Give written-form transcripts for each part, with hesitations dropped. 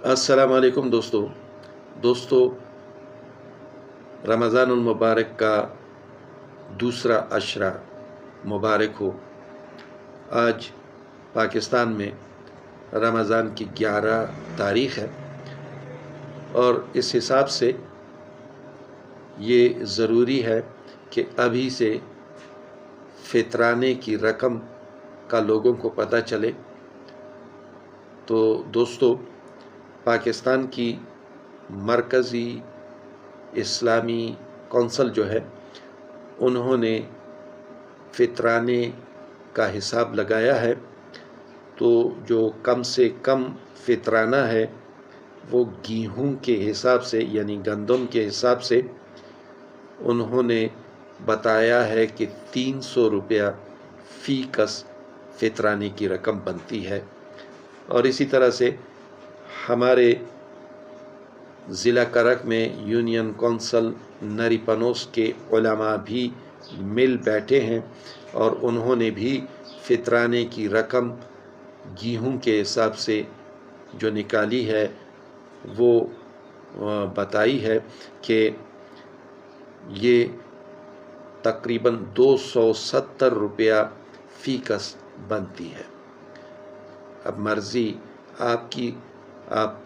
अस्सलाम वालेकुम दोस्तों रमज़ानुल मुबारक का दूसरा अशरा मुबारक हो। आज पाकिस्तान में रमज़ान की 11 तारीख़ है और इस हिसाब से ये ज़रूरी है कि अभी से फ़ितराने की रकम का लोगों को पता चले। तो दोस्तों, पाकिस्तान की मरकज़ी इस्लामी कौंसल जो है, उन्होंने फ़ितराने का हिसाब लगाया है। तो जो कम से कम फ़ितराना है वो गेहूं के हिसाब से यानी गंदम के हिसाब से उन्होंने बताया है कि 300 रुपया फ़ी कस फ़ितराने की रकम बनती है। और इसी तरह से हमारे ज़िला करक में यूनियन कौंसल नरीपनोस के उलमा भी मिल बैठे हैं और उन्होंने भी फ़ितराने की रकम गेहूं के हिसाब से जो निकाली है वो बताई है कि ये तकरीबन 270 रुपया फ़ी कस बनती है। अब मर्ज़ी आपकी, आप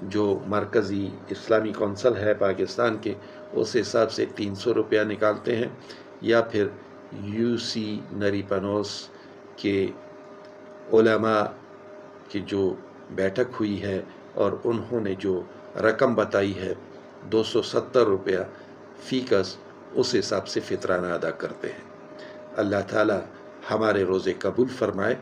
जो मरकज़ी इस्लामी कौंसल है पाकिस्तान के, उस हिसाब से 300 रुपया निकालते हैं या फिर यूसी नरीपनोस के उलमा की जो बैठक हुई है और उन्होंने जो रकम बताई है 270 रुपया फ़ी कस, उस हिसाब से फ़ितराना अदा करते हैं। अल्लाह ताला हमारे रोज़े कबूल फरमाए।